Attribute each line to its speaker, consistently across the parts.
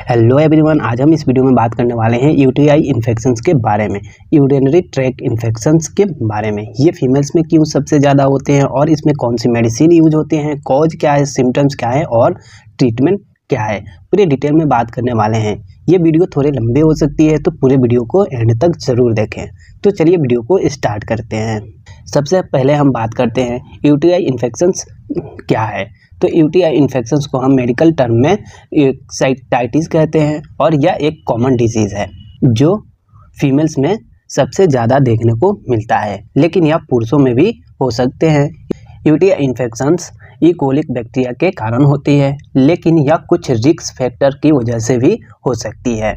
Speaker 1: Hello everyone, आज हम इस वीडियो में बात करने वाले हैं यूटीआई इन्फेक्शंस के बारे में, यूरिनरी ट्रैक्ट इन्फेक्शंस के बारे में। ये फीमेल्स में क्यों सबसे ज़्यादा होते हैं और इसमें कौन सी मेडिसिन यूज होते हैं, कॉज क्या है, सिम्टम्स क्या है और ट्रीटमेंट क्या है, पूरे डिटेल में बात करने वाले हैं। ये वीडियो थोड़े लंबे हो सकती है तो पूरे वीडियो को एंड तक ज़रूर देखें। तो चलिए वीडियो को स्टार्ट करते हैं। सबसे पहले हम बात करते हैं यूटीआई इन्फेक्शंस क्या है। तो यूटीआई इन्फेक्शंस को हम मेडिकल टर्म में साइटाइटिस कहते हैं और यह एक कॉमन डिजीज़ है जो फीमेल्स में सबसे ज़्यादा देखने को मिलता है, लेकिन यह पुरुषों में भी हो सकते हैं। यूटीआई इन्फेक्शंस ई कोलिक बैक्टीरिया के कारण होती है, लेकिन यह कुछ रिस्क फैक्टर की वजह से भी हो सकती है,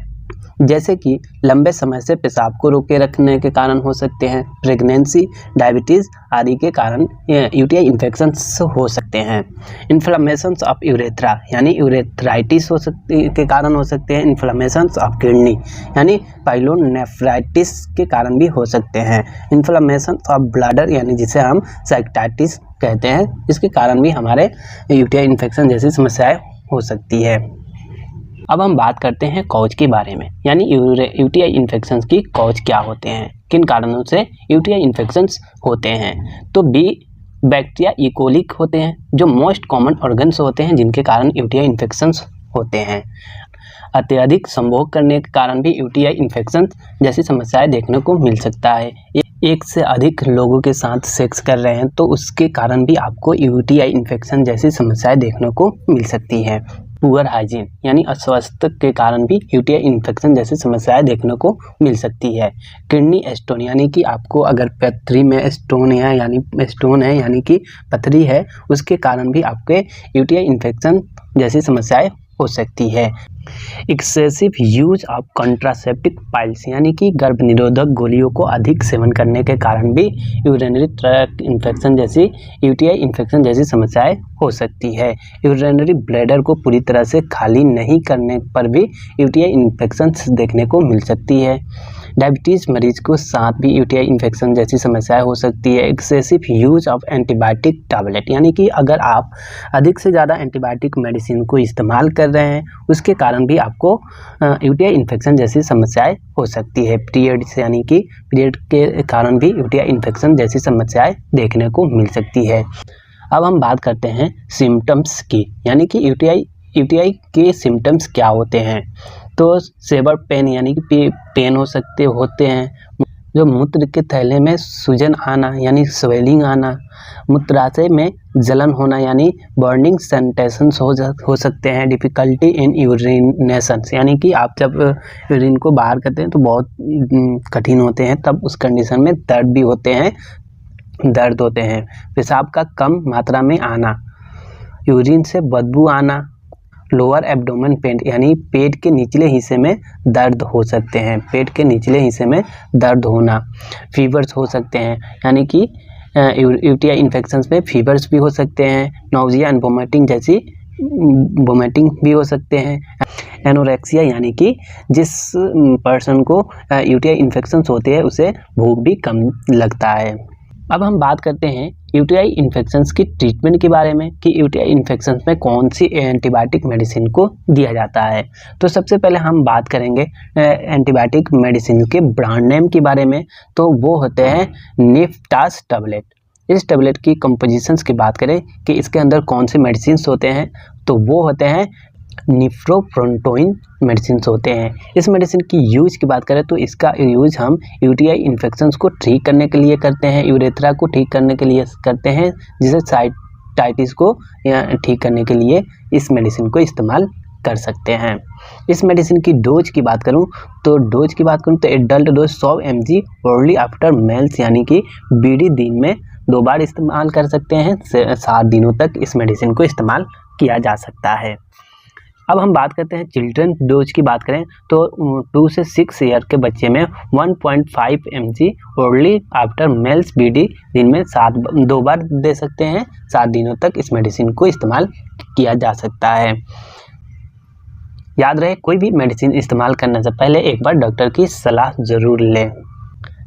Speaker 1: जैसे कि लंबे समय से पेशाब को रोके रखने के कारण हो सकते हैं, प्रेगनेंसी, डायबिटीज़ आदि के कारण यूटीआई इन्फेक्शंस हो सकते हैं। इन्फ्लेमेशंस ऑफ यूरेथ्रा यानी यूरेथ्राइटिस के कारण हो सकते हैं। इन्फ्लेमेशंस ऑफ किडनी यानी पाइलोनेफ्राइटिस के कारण भी हो सकते हैं। इन्फ्लेमेशंस ऑफ ब्लैडर यानी जिसे हम साइटाइटिस कहते हैं, इसके कारण भी हमारे यूटीआई इन्फेक्शन जैसी समस्याएं हो सकती है। अब हम बात करते हैं कॉज के बारे में, यानी यूटीआई इन्फेक्शंस की कॉज क्या होते हैं, किन कारणों से यूटीआई इन्फेक्शंस होते हैं। तो बी बैक्टीरिया ई कोलिक होते हैं, जो मोस्ट कॉमन ऑर्गन्स होते हैं जिनके कारण यूटीआई इन्फेक्शंस होते हैं। अत्यधिक संभोग करने के कारण भी यूटीआई इन्फेक्शन जैसी समस्याएं देखने को मिल सकता है। एक से अधिक लोगों के साथ सेक्स कर रहे हैं तो उसके कारण भी आपको यूटीआई इन्फेक्शन जैसी समस्याएं देखने को मिल सकती है। पुअर हाइजीन यानी अस्वस्थ के कारण भी यूटीआई इन्फेक्शन जैसी समस्याएं देखने को मिल सकती है। किडनी स्टोन यानी कि आपको अगर पथरी में स्टोन है यानी कि पथरी है, उसके कारण भी आपके यूटीआई इन्फेक्शन जैसी समस्याएं हो सकती है। Excessive use of contraceptive piles यानी कि गर्भ निरोधक गोलियों को अधिक सेवन करने के कारण भी यूरिनरी ट्रैक्ट इन्फेक्शन जैसी यूटीआई इन्फेक्शन जैसी समस्याएं हो सकती है। यूरिनरी ब्लैडर को पूरी तरह से खाली नहीं करने पर भी यूटीआई इन्फेक्शन देखने को मिल सकती है। डायबिटीज़ मरीज को साथ भी यूटीआई इन्फेक्शन जैसी समस्याएं हो सकती है। Excessive use of antibiotic tablet यानी कि अगर आप अधिक से ज़्यादा एंटीबायोटिक मेडिसिन को इस्तेमाल कर रहे हैं, उसके कारण भी आपको यूटीआई इन्फेक्शन जैसी समस्याएं हो सकती है। पीरियड्स यानी कि पीरियड के कारण भी यूटीआई इन्फेक्शन जैसी समस्याएं देखने को मिल सकती है। अब हम बात करते हैं सिम्टम्स की, यानी कि यूटीआई के सिम्टम्स क्या होते हैं। तो सेवर पेन यानी कि पेन होते हैं। जो मूत्र के थैले में सूजन आना यानी स्वेलिंग आना, मूत्राशय में जलन होना यानी बर्निंग सेंसेशंस हो सकते हैं। डिफ़िकल्टी इन यूरिनेशन यानी कि आप जब यूरिन को बाहर करते हैं तो बहुत कठिन होते हैं, तब उस कंडीशन में दर्द होते हैं। पेशाब का कम मात्रा में आना, यूरिन से बदबू आना, लोअर एब्डोमेन पेन यानी पेट के निचले हिस्से में दर्द हो सकते हैं, पेट के निचले हिस्से में दर्द होना, फीवर्स हो सकते हैं यानी कि यूटीआई इन्फेक्शंस में फीवर्स भी हो सकते हैं। नौजिया एंड वोमिटिंग भी हो सकते हैं। एनोरेक्सिया यानी कि जिस पर्सन को यूटीआई इन्फेक्शंस होते हैं उसे भूख भी कम लगता है। अब हम बात करते हैं यूटीआई इन्फेक्शंस की ट्रीटमेंट के बारे में कि यूटीआई इन्फेक्शंस में कौन सी एंटीबायोटिक मेडिसिन को दिया जाता है। तो सबसे पहले हम बात करेंगे एंटीबायोटिक मेडिसिन के ब्रांड नेम के बारे में। तो वो होते हैं निफ्टास टैबलेट। इस टैबलेट की कंपोजिशंस की बात करें कि इसके अंदर कौन से मेडिसिन होते हैं, तो वो होते हैं निफ्रोफ्रोंटोइन मेडिसिन होते हैं। इस मेडिसिन की यूज की बात करें तो इसका यूज हम यूटीआई इन्फेक्शंस को ठीक करने के लिए करते हैं, यूरेथ्रा को ठीक करने के लिए करते हैं, जिसे साइटाइटिस को ठीक करने के लिए इस मेडिसिन को इस्तेमाल कर सकते हैं। इस मेडिसिन की डोज की बात करूं तो adult dose 100 mg orally after meals यानी कि बीडी दिन में 2 बार इस्तेमाल कर सकते हैं। 7 दिनों तक इस मेडिसिन को इस्तेमाल किया जा सकता है। अब हम बात करते हैं चिल्ड्रन डोज की बात करें तो 2 से 6 ईयर के बच्चे में 1.5 mg orally after meals BD दिन में 2 बार दे सकते हैं। 7 दिनों तक इस मेडिसिन को इस्तेमाल किया जा सकता है। याद रहे, कोई भी मेडिसिन इस्तेमाल करने से पहले एक बार डॉक्टर की सलाह ज़रूर लें।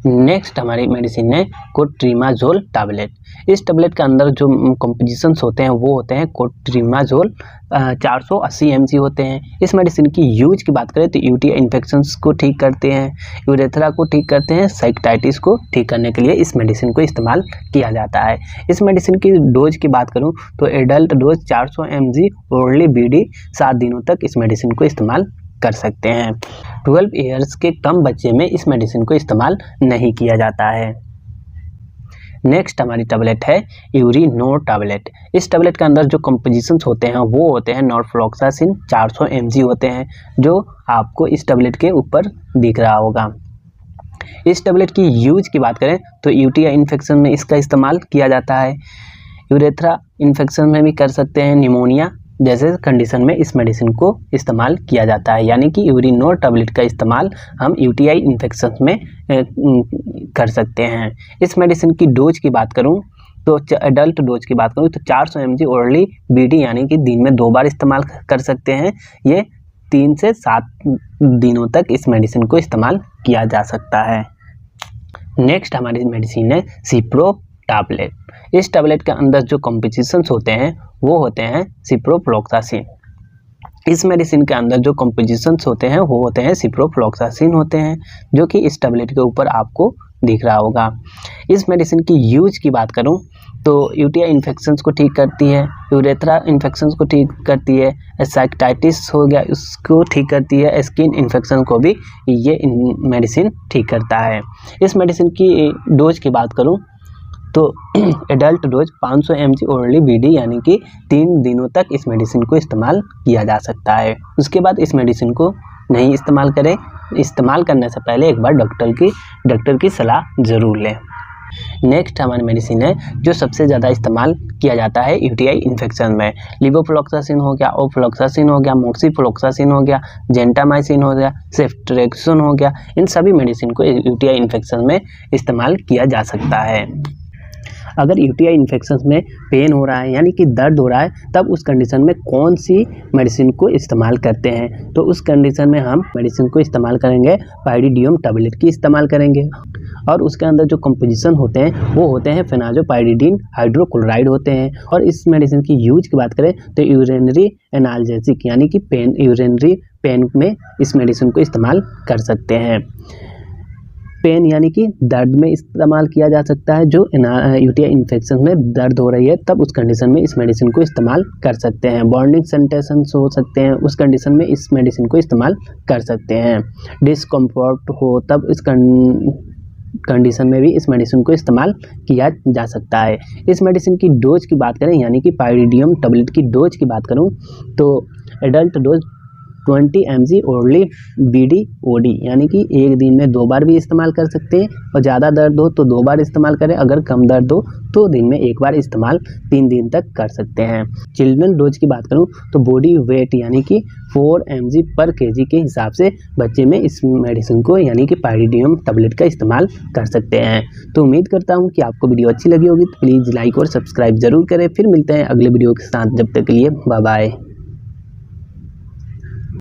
Speaker 1: नेक्स्ट हमारी मेडिसिन है कोट्रीमाजोल टैबलेट। इस टैबलेट के अंदर जो कंपोजिशंस होते हैं वो होते हैं कोट्रीमाजोल 480 mg होते हैं। इस मेडिसिन की यूज की बात करें तो यूटीआई इन्फेक्शंस को ठीक करते हैं, यूरेथ्रा को ठीक करते हैं, साइक्टाइटिस को ठीक करने के लिए इस मेडिसिन को इस्तेमाल किया जाता है। इस मेडिसिन की डोज की बात करूं तो adult dose 400 mg orally BD 7 दिनों तक इस मेडिसिन को इस्तेमाल कर सकते हैं। 12 ईयर्स के कम बच्चे में इस मेडिसिन को इस्तेमाल नहीं किया जाता है। नेक्स्ट हमारी टैबलेट है यूरिनोर टैबलेट। इस टैबलेट के अंदर जो कंपोजिशंस होते हैं वो होते हैं नॉरफ्लॉक्सासिन 400 mg होते हैं, जो आपको इस टैबलेट के ऊपर दिख रहा होगा। इस टैबलेट की यूज की बात करें तो यूटीआई इन्फेक्शन में इसका इस्तेमाल किया जाता है, यूरेथ्रा इन्फेक्शन में भी कर सकते हैं, निमोनिया जैसे कंडीशन में इस मेडिसिन को इस्तेमाल किया जाता है। यानी कि यूरिनोर टैबलेट का इस्तेमाल हम यूटीआई इन्फेक्शन में कर सकते हैं। इस मेडिसिन की डोज की बात करूं तो एडल्ट डोज की बात करूं तो 400 mg ओरली बीडी यानी कि दिन में 2 बार इस्तेमाल कर सकते हैं। ये 3 से 7 दिनों तक इस मेडिसिन को इस्तेमाल किया जा सकता है। नेक्स्ट हमारी मेडिसिन है सिप्रो टैबलेट। इस टैबलेट के अंदर जो कंपोजिशंस होते हैं वो होते हैं सिप्रोफ्लॉक्सासिन। इस मेडिसिन के अंदर जो कंपोजिशंस होते हैं वो होते हैं सिप्रोफ्लॉक्सासिन होते हैं, जो कि इस टैबलेट के ऊपर आपको दिख रहा होगा। इस मेडिसिन की यूज की बात करूं तो यूटीआई इन्फेक्शंस को ठीक करती है, यूरेथ्रा इन्फेक्शंस को ठीक करती है, साइक्टाइटिस हो गया उसको ठीक करती है, स्किन इन्फेक्शन को भी ये मेडिसिन ठीक करता है। इस मेडिसिन की डोज की बात करूं तो adult dose 500 mg orally BD यानी कि 3 दिनों तक इस मेडिसिन को इस्तेमाल किया जा सकता है। उसके बाद इस मेडिसिन को नहीं इस्तेमाल करें। इस्तेमाल करने से पहले एक बार डॉक्टर की सलाह ज़रूर लें। नेक्स्ट हमारी मेडिसिन है जो सबसे ज़्यादा इस्तेमाल किया जाता है यूटीआई इन्फेक्शन में। लिवोफ्लॉक्सासिन हो गया, ओफ्लॉक्सासिन हो गया, मोक्सीफ्लॉक्सासिन हो गया, जेंटामाइसिन हो गया, सेफ्ट्रेक्सन हो गया। इन सभी मेडिसिन को यूटीआई इन्फेक्शन में इस्तेमाल किया जा सकता है। अगर यूटीआई इन्फेक्शन में पेन हो रहा है यानी कि दर्द हो रहा है, तब उस कंडीशन में कौन सी मेडिसिन को इस्तेमाल करते हैं? तो उस कंडीशन में हम मेडिसिन को इस्तेमाल करेंगे पाइरिडियम टैबलेट की इस्तेमाल करेंगे, और उसके अंदर जो कंपोजिशन होते हैं वो होते हैं फेनाजोपाइरिडिन हाइड्रोक्लोराइड होते हैं। और इस मेडिसिन की यूज की बात करें तो यूरिनरी एनाल्जेसिक यानी कि यूरिनरी पेन में इस मेडिसिन को इस्तेमाल कर सकते हैं। पेन यानी कि दर्द में इस्तेमाल किया जा सकता है, जो यूटीआई इन्फेक्शन में दर्द हो रही है तब उस कंडीशन में इस मेडिसिन को इस्तेमाल कर सकते हैं। बॉन्डिंग सेंसेशंस हो सकते हैं, उस कंडीशन में इस मेडिसिन को इस्तेमाल कर सकते हैं। डिस्कम्फर्ट हो तब इस कंडीशन में भी इस मेडिसिन को इस्तेमाल किया जा सकता है। इस मेडिसिन की डोज की बात करें यानी कि पाइरिडियम टैबलेट की डोज की बात करूं तो adult dose 20 mg orally BD OD यानी कि एक दिन में 2 बार भी इस्तेमाल कर सकते हैं, और ज़्यादा दर्द हो तो 2 बार इस्तेमाल करें, अगर कम दर्द हो तो दिन में 1 बार इस्तेमाल 3 दिन तक कर सकते हैं। चिल्ड्रन डोज की बात करूं तो बॉडी वेट यानी कि 4 mg पर kg के हिसाब से बच्चे में इस मेडिसिन को यानी कि पाइरिडियम टैबलेट का इस्तेमाल कर सकते हैं। तो उम्मीद करता हूँ कि आपको वीडियो अच्छी लगी होगी, तो प्लीज़ लाइक और सब्सक्राइब जरूर करें। फिर मिलते हैं अगले वीडियो के साथ, जब तक के लिए बाय बाय।